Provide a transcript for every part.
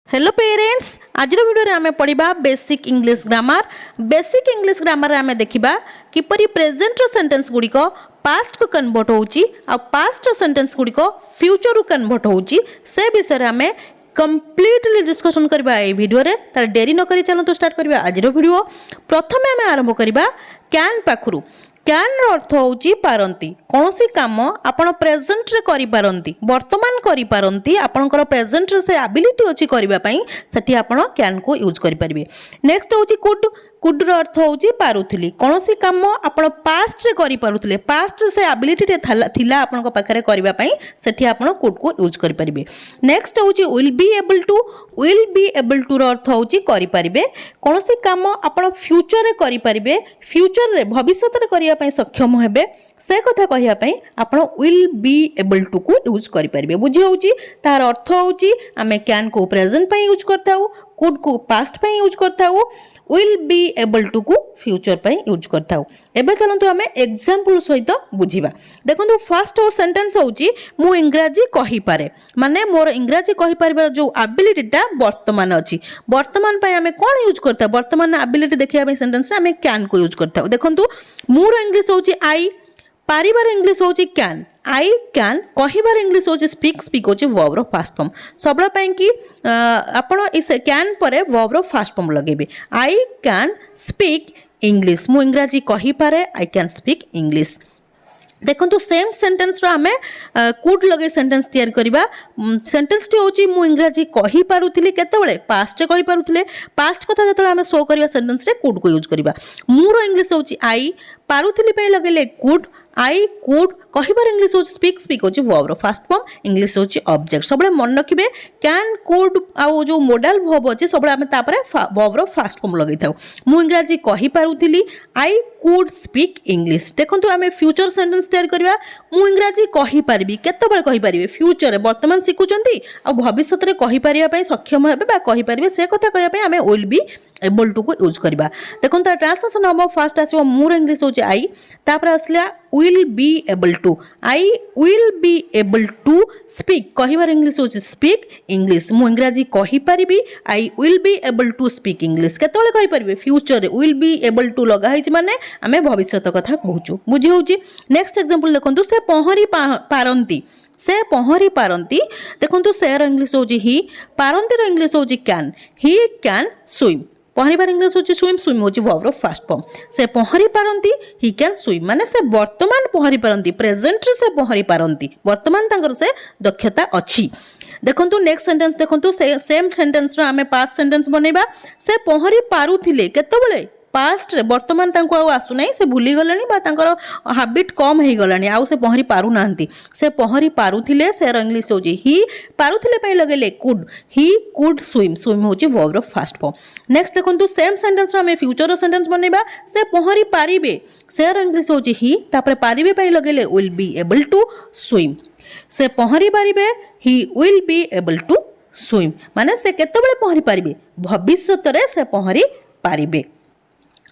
Hello parents आज video आम पढ़ा बेसिक इंग्लिश ग्रामर आम देखा किपरि प्रेजेंट सेंटेंस गुड़िक पास्ट को कन्वर्ट होउची आ पास्ट सेंटेंस गुड़िक फ्यूचर को कन्वर्ट होउची से विषय आम कंप्लीटली डिस्कशन करबा ए वीडियो रे तार डेरी न करी चलो तो स्टार्ट करबा आज वीडियो। प्रथमे आम आरंभ करबा कैन पाखरु। कैन अर्थ होउची पारंती कौन सी काम आपण प्रेजेंट रे करि पारंती वर्तमान करि पारंती आपनकर प्रेजेंट रे से एबिलिटी अछि करबा पई सेठी आपण कैन को यूज करि परिबे। नेक्स्ट होउची कुड। कुड रो अर्थ होउची पारुथिली कौन सी काम आपण पास्ट रे करि पारुथिले पास्ट से एबिलिटी रे थिला आपनक पाखरे करबा पई सेठी आपण कुड को यूज करि परिबे। नेक्स्ट होउची will be able to. Will be able to रो अर्थ होउची करि परिबे कौन सी काम आपण फ्यूचर रे करि परिबे फ्यूचर रे भविष्य रे करिया पई सक्षम हेबे से कथा कहिया पई आपण विल बी एबल टू को यूज करि परिबे। बुझी होउची तार अर्थ होउची आमे कैन को प्रेजेंट पई यूज करताउ कुड को पास्ट पई यूज करताउ विल बी एबल टू को फ्यूचर पई यूज करताउ। एबे चलंतु आमे एग्जांपल सहित बुझिबा। देखंतु फर्स्ट हो सेंटेंस होउची मु इंग्रजी कहि पारे माने मोर इंग्रजी कहि पारिबार जो एबिलिटीटा वर्तमान अछि वर्तमान पई आमे कोन यूज करता वर्तमान एबिलिटी देखिया पई सेंटेंस रे आमे कैन को यूज करताउ। देखंतु मोर इंग्लिश होउची आई पारिबार इंग्लिश होउची कैन आई कैन कहिबार इंग्लिश होउची स्पीक स्पीक होउची वर्ब रो फास्ट फॉर्म सबला पई कि आपण इस कैन परे वर्ब रो फास्ट फॉर्म लगेबे। आई कैन स्पीक इंग्लिश मु इंग्रजी कहि पारे आई कैन स्पीक इंग्लिश। देखंतु सेम सेंटेंस रो हमें कुड लगे सेंटेंस तैयार करबा। सेंटेंस टी होची मु इंग्रजी कहि पारुथिली केतेबेले पास्ट रे कहि पारुथिले पास्ट कथा जतले हमें शो करबा सेंटेंस रे कुड को यूज करबा। मु रो इंग्लिश होची आई पारुथिली पे लगेले कुड आई कुड कहिबार इंग्लिश होची स्पीक स्पीक होची वर्ब रो फास्ट फॉर्म इंग्लिश होची ऑब्जेक्ट सबले मन रखिबे कैन कुड आ जो मॉडल वर्ब अछि सबले हमें तापरे वर्ब रो फास्ट फॉर्म लगै थाउ। मु इंग्रजी कहि पारुथिली आई कुड स्पीक इंग्लिश। देखंतु हमें फ्यूचर सेंटेंस तैयार करबा मु इंग्रजी कहि पारिबी केतेबेले कहि पारिबे फ्यूचर रे वर्तमान सिखुचंती आ भविष्य रे कहि पारिबा पई सक्षम हेबे बा कहि पारिबे से कथा कहिया पई हमें विल बी एबल टू को यूज करबा। देखंतु ट्रांसलेशन हम फर्स्ट आसीबो मोर इंग्लिश होची आई तापर आसला will be able to I will be able to speak कहिबार इंग्लिश होची स्पीक इंग्लिश मु इंग्रजी कहि पारिबी I will be able to speak English केतेबेले कहि पारिबे फ्यूचर रे विल बी एबल टू लगा हिच माने आमे भविष्यत कथा कहूचु बुझी होची। नेक्स्ट एग्जांपल देखंतु से पहरी पारंती से पहरी पारंती देखंतु से रो इंग्लिश होची ही पारंती रो इंग्लिश होची कैन ही कैन स्विम पहरीबार इंग्लिश होची स्विम स्विम होची वर्ब रो फास्ट फॉर्म से पहरी पारंती ही कैन स्विम माने से वर्तमान पहरी पारंती प्रेजेंट रे से पहरी पारंती वर्तमान तांकर से दक्षता अछि। देखंतु नेक्स्ट सेंटेंस देखंतु से सेम सेंटेंस रो हमें पास्ट सेंटेंस बनेबा से पहरी पारुथिले केतेबेले पास्ट रे वर्तमान तांको आ आसु नै से भूली गलानी बा तांकर हैबिट कम हे गलानी आ से पहरी पारु नांती से पहरी पारुथिले से रो इंग्लिश होची ही पारुथिले पई लगेले could he could swim swim होची वर्ब रो फास्ट फॉर्म। नेक्स्ट देखंतु सेम सेंटेंस रो हमें फ्यूचर रो सेंटेंस बनेबा से पहरी पारिबे से रो इंग्लिश होची ही तापर पारिबे पई लगेले will be able to swim से पहरी पारिबे he will be able to swim माने से केतेबेले पहरी पारिबे भविष्यत रे से पहरी पारिबे।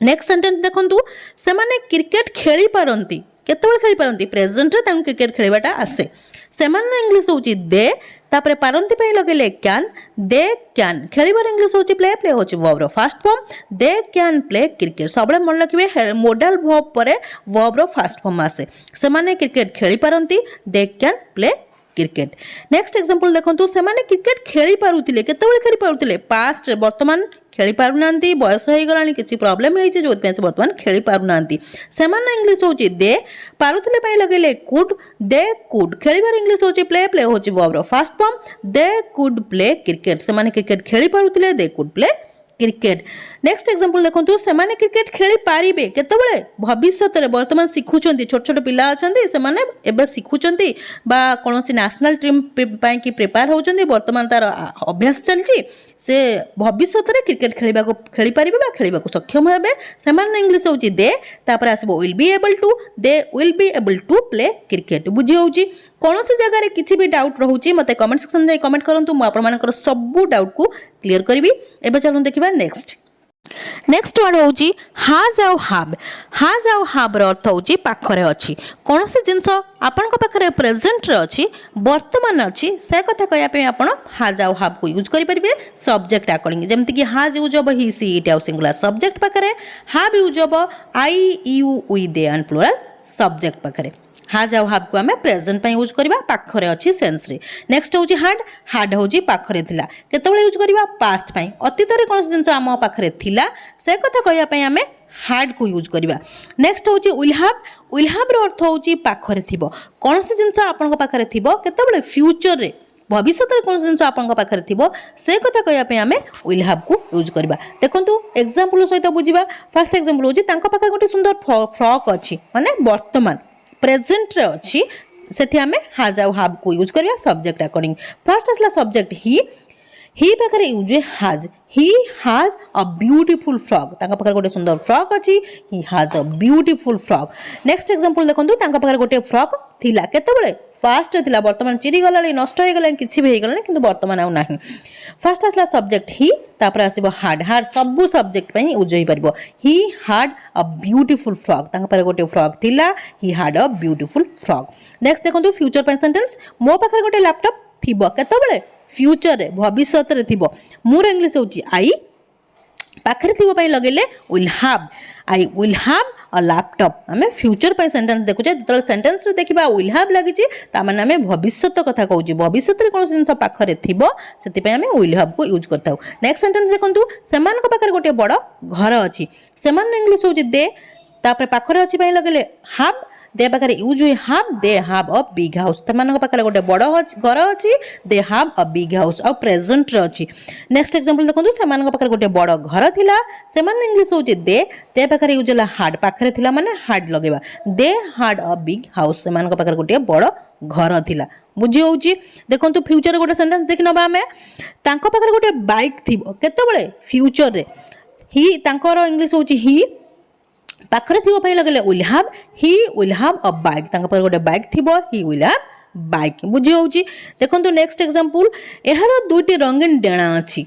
नेक्स्ट सेंटेंस देखंतु से माने क्रिकेट खेली पारंती केतेबेले खेली पारंती प्रेजेंट रे तांको क्रिकेट खेलिबाटा आसे से माने इंग्लिश होची दे तापरे पारंती पे लगेले कैन दे कैन खेलिबार इंग्लिश होची प्ले प्ले होची वर्ब रो past form they can play cricket सबले मन रखिबे मॉडल वर्ब परे वर्ब रो फास्ट फॉर्म आसे से माने क्रिकेट खेली पारंती they can play cricket. Next example देखंतु से माने क्रिकेट खेली पारुथिले केतेबेले खेली पारुथिले पास्ट रे वर्तमान खेली पारु नांती बयस हो गलानी किछि प्रॉब्लम हेछि जो से वर्तमान खेली पारु नांती से माने इंग्लिश होची दे पारुथिले पई लगेले कुड दे कुड खेलिबार इंग्लिश होची प्ले प्ले होची वर्ब रो past form they could play cricket से माने क्रिकेट खेली पारुथिले they could play cricket. Next example देखंतु से माने क्रिकेट खेली पारिबे केतेबेले भविष्यत रे वर्तमान सिखुचंती छोट छोट पिला अछंती से माने एबे सिखुचंती बा कोनोसी नेशनल टीम पई की प्रिपेयर होचंती वर्तमान तार अभ्यास चलची से भविष्यत रे क्रिकेट खेली पारिबे बा खेलिबा को सक्षम हेबे से माने इंग्लिश होची दे तापर आसीबो will be able to they will be able to play cricket बुझी होची। कौन सी जगह किसी भी डाउट रोचे मत कमेंट सेक्शन में कमेंट करूँ मुझे सब डाउट को क्लियर करी। एबे चलूँ देखा नेक्स्ट। नेक्स्ट वर्ड हूँ हाज आउ हाब। हाज आउ हाब अर्थ हूँ पाखरे अच्छी कौन सी जिनस आपण पाखे प्रेजेंट अच्छी वर्तमान अच्छी से कथा कहवाई आप हाज आउ हाब को यूज करेंगे सब्जेक्ट अकॉर्डिंग जमीक हाज यूज हम हि सी इट आउ सिंगुलर सब्जेक्ट पाखे हाब यूज हम I you we they and plural subject पाखे हाज आउ हाब को आम प्रेजेंट यूज करवा पाखरे अच्छी सेन्स रे। नेक्स्ट हूँ हाड। हाड हूँ पाखरे थिला केतबेले यूज करवा पास्ट पाई अतीत रे कौन जिनस आम पाखरे थिला से कथा कहवाई आम हाड को यूज करवा। नेक्स्ट हूँ विल हाव। विल हाव रो अर्थ हूँ पाखरे थिबो कौन सी जिनस आपन पाखरे थिबो केतबेले फ्यूचर रे भविष्य में कौन जिन आप पाखे थी से कथा कहवाई आम विल हाव को यूज करवा। देखो एग्जाम्पल सहित बुझा। फास्ट एग्जाम्पल हूँ पाखे गोटे सुंदर फ्रॉक अच्छी माने वर्तमान प्रेजेंट रे अच्छी सेठी आमे हाज आउ हाव को यूज करवा सब्जेक्ट अकॉर्डिंग। फर्स्ट आसला सब्जेक्ट ही पाखे यूज हाज। ही हाज अ ब्यूटीफुल फ्रॉक तांका पाखे गोटे सुंदर फ्रॉक अच्छी ही हाज a beautiful frock. Next example देखंतु तांका पाखे गोटे फ्रॉक थिला केतेबेले फास्ट थिला वर्तमान चिरी गलानी नष्ट हो गलानी किछि भी गलानी किंतु वर्तमान आउ नाही। फर्स्ट आसला सब्जेक्ट ही तापर आसीबो हाड। हाड सब सब्जेक्ट पई यूज होई परबो। ही हाड अ ब्यूटीफुल फ्रॉक तांका पाखे गोटे फ्रॉक थिला ही हाड अ ब्यूटीफुल फ्रॉक। नेक्स्ट देखंतु फ्यूचर पई सेंटेंस मो पाखे गोटे लैपटॉप थिबो केतेबेले फ्यूचर रे भविष्य रे थिबो। मोर इंग्लिश होची आई पाखरे थिबो पई लगेले will have. I will have a laptop आमे फ्यूचर पई सेंटेंस देखुचे जतले सेंटेंस रे देखिबा विल हाव लागिची ता माने आमे भविष्य कथा कहूची भविष्य रे कोन जिंस पाखरे थिबो सेति पई आमे विल हाव को यूज करताउ। नेक्स्ट सेंटेंस देखंतु सेमान को पाखरे गोटे बड़ घर अछि सेमान इंग्लिश होची दे तापर पाखरे अछि पई लगेले हाव दे पाखे यूज हुए हाव दे हाव अ बिग हाउस तमान पाखे गोटे बड़ घर अच्छी they have a big house आ प्रेजेंट रे अच्छी। नेक्स्ट एग्जांपल देखो सेमान पाखे गोटे बड़ घर थिला सेमान इंग्लिश होची दे पाखे यूज होला हाड पाखे थिला माने हाड लगेबा दे हाड अ बिग हाउस सेमान पाखे गोटे बड़ घर थिला बुझी होची। देखंतु फ्यूचर गोटे सेंटेंस देखि नबा हमें तांको पाखे गोटे बाइक थिबो केतेबेले फ्यूचर रे ही तांकर इंग्लिश होची ही पाखरे थिबो पई लगले will have he will have a bike तांका पर गोटे बाइक थिबो ही विल हाव बाइक बुझी होची। देखंतु नेक्स्ट एग्जांपल एहार दुईटी रंगीन डेणा अछि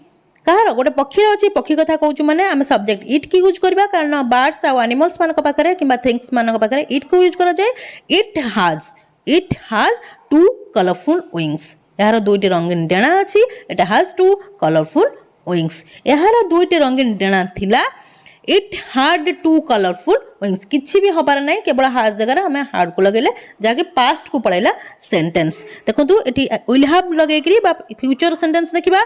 कहार गोटे पक्षी अच्छी पक्षी कथा कहूँ मैंने आम सब्जेक्ट इट की यूज करवा कारण बर्ड्स आउ एनिमल्स मान पाखे कि थिंग्स मान पाखे इट को यूज करा जाए। इट हाज टू कलरफुल विंग्स यार दुईटी रंगीन डेणा अच्छी इट हाज टू कलरफुल विंग्स यार दुईटी रंगीन डेणा थिला it had two colourful wings किसी भी हबार ना केवल हाज जगह आम हार्ड को लगे जहाँकि पास्ट को पड़ेगा सेंटेंस। देखो ये विल हाव लगे फ्यूचर सेंटेंस देखा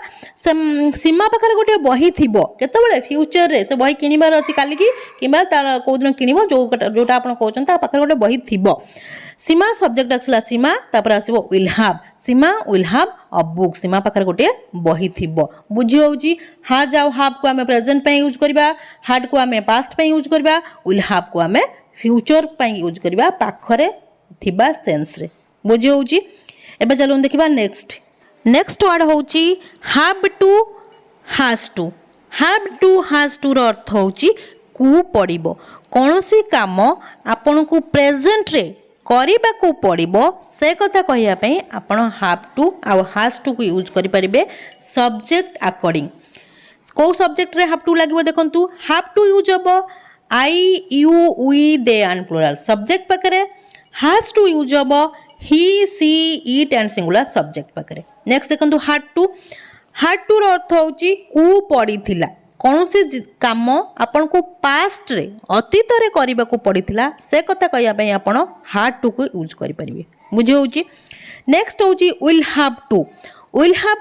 सीमा पाखे गोटे बही थी केतबेले फ्यूचर रे से बही किणवार अच्छी काली कि कौन किण जोटा आप कहते पाखे गोटे बही थी सीमा सब्जेक्ट आसला सीमा तापर आसो will have Seema will have a book Seema पाखे गोटे बही थी बुझी होची। हाज आउ हाव को आम प्रेजेंट यूज करवा हार्ड को आम पास्ट यूज करवा विल हाव को आम फ्यूचर यूज करवा पाखरे थिबा सेंस रे बुझी होची। एबे चलो देखिबा नेक्स्ट वर्ड होची have to has to. Have to has to रो अर्थ होची कु पड़िबो कोनोसी काम आपन को प्रेजेंट रे करिबा को पड़िबो से कथा कहिया पई आपण हैव टू आ हैज टू को यूज करि परिबे सब्जेक्ट अकॉर्डिंग। को सब्जेक्ट रे हैव टू लागिबो देखंतु हैव टू यूज हबो I you we they and plural subject पाखरे हैज टू यूज हबो he she it and singular subject पाखरे। नेक्स्ट देखंतु हैड टू रो अर्थ होची कु पड़िथिला कौन सी काम आपन को पास्ट रे अतीत रे करबा को पड़िथिला से कथा कहया पई आपण हैड टू को यूज करि परिबे बुझे होची। नेक्स्ट होची विल हैव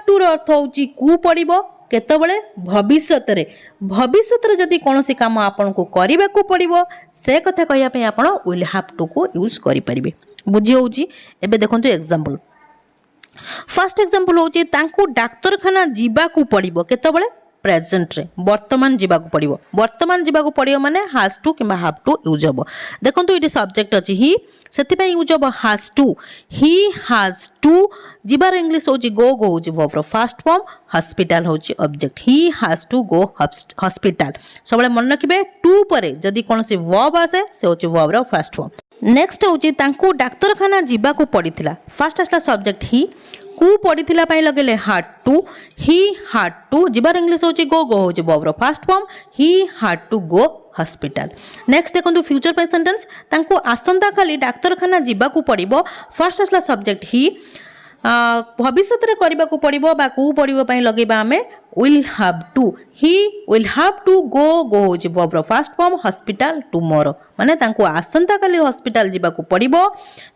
टू रो अर्थ होची कु पड़िबो केतबेले भविष्य रे जदी कौन सी काम आपन को करबा को पड़िबो से कथा कहया पई आपण विल हैव टू को यूज करि परिबे बुझे होची। एबे देखंतु एग्जांपल फर्स्ट एग्जांपल होची तांको डाक्तरखाना जीवा को पड़िबो केतबेले प्रेजेंट रे वर्तमान जीवाक पड़िबो वर्तमान जीवाक पड़िबो माने हैज टू किबा हैव टू यूज हबो। देखंतु इटी सब्जेक्ट अछि ही सेति पई यूज हबो has to he has to जीवार इंग्लिश होची गो होची वर्ब रो फर्स्ट फॉर्म हॉस्पिटल होची object he has to go hospital सबले मन रखिबे टू परे जदी कोनसी वर्ब आसे से होची वर्ब रो फर्स्ट फॉर्म। नेक्स्ट हूँ डाक्तरखाना जावाक पड़ता फास्ट आसला सब्जेक्ट ही कु पड़ता लगे had to he had to जीवार इंग्लीश होची गो गो हो वर्बर first form he had to go hospital. Next देखो फ्यूचर पे सेंटेंस तांको आसंता खाली डाक्तरखाना जावाक पड़ो फास्ट आसला सब्जेक्ट ही भविष्य में करने को पड़ो बा कौ पड़े लगेगा आम will have to he will have to go go हो वर्बर फास्ट फॉर्म हॉस्पिटल टुमोरो माने तांको आसंता काली हॉस्पिटल जावाक पड़ो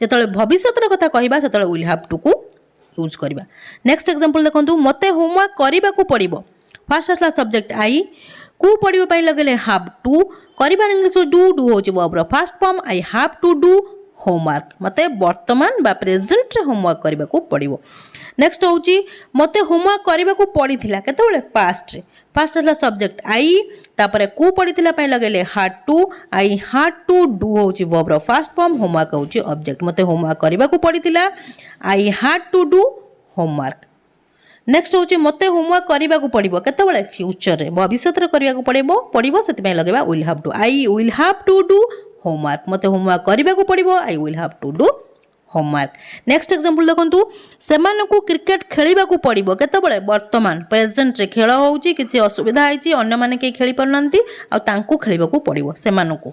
जो भविष्य कथा कहवा से विल हाव टू को यूज करवा। नेक्स्ट एग्जांपल देखो मते होमवर्क करने को पड़ो फास्ट आसला सब्जेक्ट आई कु पढ़ाई लगे हाव टू कर इंग्लीश डू डू हो वर्बर first form I have to do homework मते वर्तमान बा प्रेजेंट रे होमवर्क करने को पड़ो। नेक्स्ट हूँ मते होमवर्क करने को पड़ता केतबेले पास्ट रे फास्ट आसला सब्जेक्ट आई तापर कु पड़ता लगे had to I had to do हो वर्बर फास्ट फॉर्म होमवर्क हूँ ऑब्जेक्ट मते होमवर्क करने को पड़ता I had to do homework. Next हूँ मते होमवर्क करने को पड़ो केतबेले फ्यूचर रे भविष्य करने को पड़ो से लगेगा will have to I will have to do homework मते होमवर्क करने को पड़ो I will have to do homework. Next example देखंतु सेमानकु क्रिकेट खेलिबा को पड़िबो केतबेले वर्तमान प्रेजेंट रे खेल होउची किछि असुविधा आइची अन्य माने के खेली परनंती आ तांकु खेलिबा को पड़िबो सेमानकु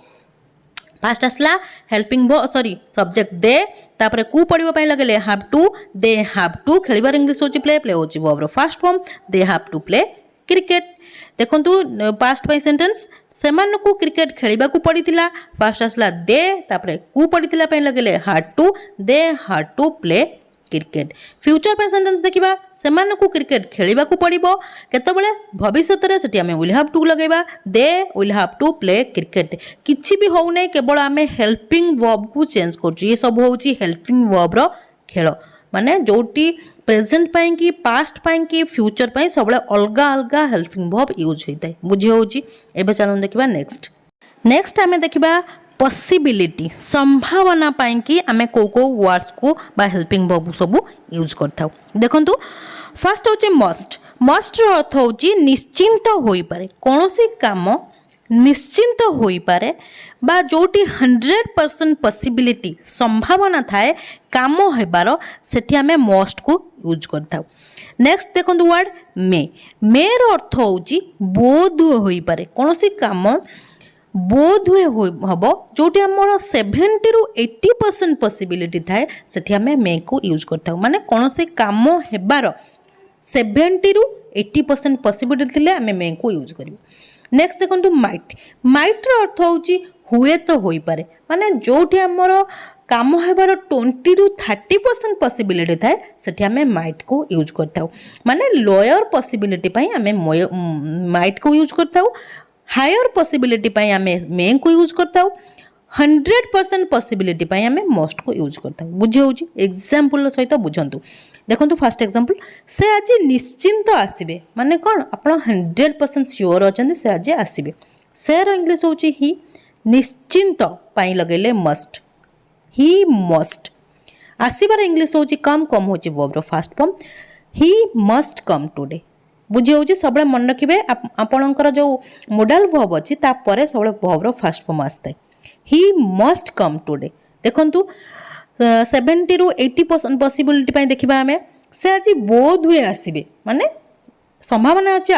फास्ट आसला हेल्पिंग सॉरी सब्जेक्ट दे तापर कु पड़िबो पय लगले have to they have to खेलिबार इंग्लिश होची प्ले प्ले होची verb first form they have to play cricket. देखंतु पास्ट बाय सेंटेंस सेमानकु क्रिकेट खेलिबा को पड़ितिला फास्ट आसला दे तापर कु पड़ितिला पय लगले had to they had to play cricket. Future पे सेंटेंस देखिबा सेमानकु क्रिकेट खेलिबा को पड़िबो केतबेले भविष्य रे सेठी हमें विल हैव टू लगेबा they will have to play cricket किछि भी हो नै केवल हमें हेल्पिंग वर्ब को चेंज करछु ये सब होची हेल्पिंग वर्ब रो खेल माने जोटी प्रेजेंट पाई कि पास्ट पाई कि फ्यूचर पाई सब अलगा अलगा हेल्पिंग वर्ब यूज होता है बुझी होची। एबे चलो देखिबा नेक्स्ट आमे देखिबा पॉसिबिलिटी संभावना पाई कि आमे को वर्ड्स को बा हेल्पिंग वर्ब सब यूज करथाउ। देखंतु फर्स्ट होची मस्ट रो अर्थ होची निश्चिंत होई पारे कोनोसी काम निश्चिंत होई पारे बा जोटी 100% पॉसिबिलिटी संभावना थाए काम हेबार सेठी आमे मस्ट को यूज करथाउ। नेक्स्ट देखंतु वर्ड मे रो अर्थ होची बोध होई पारे कोनोसी काम बोध हुए हम जोटी आमर 70 ରୁ 80% पॉसिबिलिटी थाए सेठी आमे मे को यूज करथाउ माने कोनोसी काम हेबार 70 ରୁ 80% पॉसिबिलिटी थिले आमे मे को यूज करिवो। नेक्स्ट देखंतु माइट रो अर्थ होची हुए तो होई पारे माने जोटी आमर काम हेबार 20 ରୁ 30% पॉसिबिलिटी थाए सेठी आमे माइट को यूज करथाउ माने लोअर पॉसिबिलिटी पई आमे माइट को यूज करथाउ हायर पॉसिबिलिटी पई आमे मे को यूज करथाउ 100% पॉसिबिलिटी पई आमे मस्ट को यूज करथाउ बुझे होची। एग्जांपल सहित बुझंतु देखंतु फर्स्ट एग्जांपल से आज निश्चिंत आसीबे माने कोन आपण 100% श्योर अछन से आज आसीबे से रो इंग्लिश होची ही निश्चिंत पई लगेले मस्ट ही मस्ट आसीबार इंग्लिश होची कम होची verb first form he must come today बुझे होची सब मन रखिबे आपणकर जो मॉडल वर्ब अछि ता परे सब वर्ब फास्ट फॉर्म आस्ते ही मस्ट कम टुडे। देखंतु 70 ରୁ 80% पॉसिबिलिटी पई देखिबा हमें से आज बोध हुए आसीबे माने संभावना अछि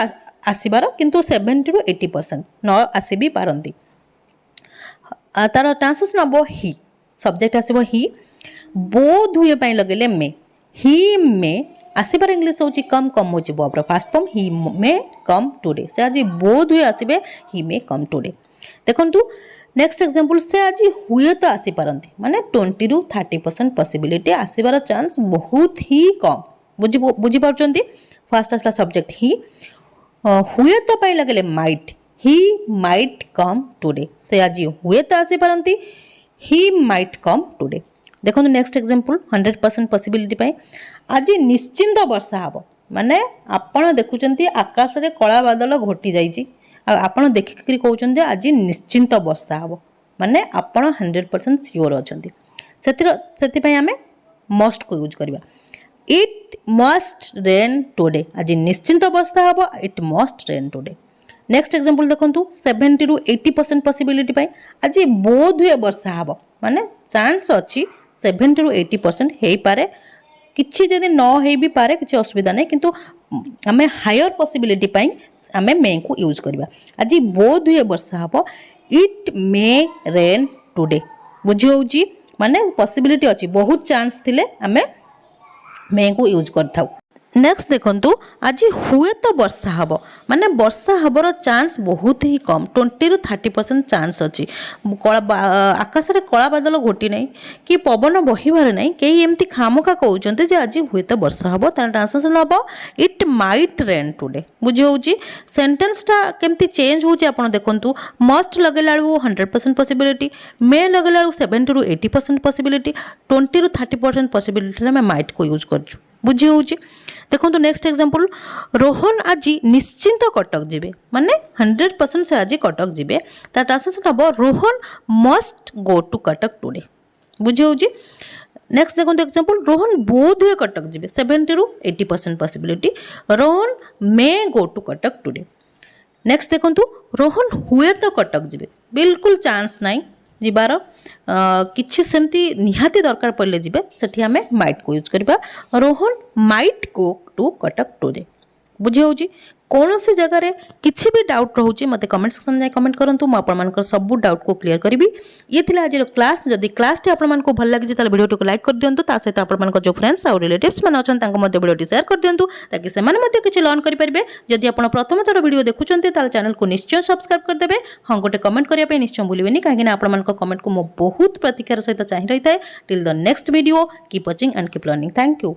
आसीबार किंतु 70 ରୁ 80% न आसी भी पारंती तार ट्रांसलेशन हबो ही सब्जेक्ट आसीबो ही बोध हुए पई लगेले मे ही मे आसीबार इंग्लिश होची कम होची वर्ब फास्ट फॉर्म ही मे कम टुडे से आज बोध हुए आसीबे ही मे कम टुडे। देखंतु नेक्स्ट एग्जांपल से आज हुए तो आसी पारंती माने 20 ରୁ 30% पॉसिबिलिटी आसीबार चांस बहुत ही कम बुझी पाउचंती। फर्स्ट आसला सब्जेक्ट ही हुए तो पई लगले might he might come today से आज हुए तो आसी पारंती ही माइट कम टुडे। देखो नेक्स्ट एग्जांपल 100% पॉसिबिलिटी पाई आज निश्चिंत वर्षा हबो माने आपण देखुचंती आकाश रे कला बादल घोटी जाईची आपण देखिकरी कहउचंती आज निश्चिंत वर्षा हबो माने आपण 100% श्योर अछंती सेति पई हमें मस्ट को यूज करबा इट मस्ट रेन टुडे आज निश्चिंत वर्षा हबो it must rain today. Next example देखंतु 70 ରୁ 80% पॉसिबिलिटी पाई आज बोध हुए वर्षा हबो माने चांस अच्छी 70 ରୁ 80% हो पारे किछि जदि न हो भी पारे किछि असुविधा नहीं किंतु आमे हायर पॉसिबिलिटी पाई आमे मे को यूज करबा आज बोध हुए वर्षा हबो इट मे रेन टुडे बुझी होउची माने पॉसिबिलिटी अच्छी बहुत चांस थिले आमे मे को यूज करथाउ नेक्स्ट देखंतु आज हुए तो वर्षा हब माने वर्षा हबर चांस बहुत ही कम 20 ରୁ 30% चांस अच्छी आकाश रे कला बादल घोटी नहीं कि पवन बहिबार नहीं कई एमती खामखा कहउचंते जे आज हुए तो वर्षा हब तार translation hub it might rain today बुझी होउची सेंटेंस टा केमती चेंज होउची आपण देखंतु मस्ट लगेला 100% पॉसिबिलिटी मे लगेला 70 ରୁ 80% पॉसिबिलिटी 20 ରୁ 30% पॉसिबिलिटी में माइट को यूज करछु बुझी होउची देखो नेक्स्ट एग्जांपल रोहन आज निश्चिंत कटक जीवे माने 100% से आज कटक जीवे तार ट्रांसलेशन हम Rohan must go to Cuttack today बुझी होउची नेक्स्ट देखो एग्जांपल रोहन बोध हुए कटक जीवे 70 ରୁ 80% possibility Rohan may go to Cuttack today next देखो रोहन हुए तो कटक जीवे बिल्कुल चांस नाई जीवार किछि सेमती निहाती दरकार पड़े जीवे सेठी आमे माइट को यूज करबा Rohan might go to Cuttack today बुझी होउची कौन सी जगह रे किछि भी डाउट रहउची मते कमेंट सेक्शन में कमेंट करंतु म आपन मानकर सब डाउट को क्लियर करबी ये थिला आज क्लास जदी क्लास टी आपन मान को भल लागी जे ताले वीडियो को लाइक कर दियंतु ता सहित आपन मान को जो फ्रेंड्स और रिलेटिव्स मन अछन तांको मध्ये वीडियो टी शेयर कर दियंतु ताकि से माने मध्ये किछि लर्न करि परबे जदी आपन प्रथम थर वीडियो देखुचंते ताले चैनल को निश्चय सब्सक्राइब कर देबे हां गोटे कमेंट करिया पे निश्चय भूलिबेनी काहे कि आपन मान को कमेंट को मो बहुत प्रतिकार सहित चाहि रहिताय till the next video keep watching and keep learning thank you.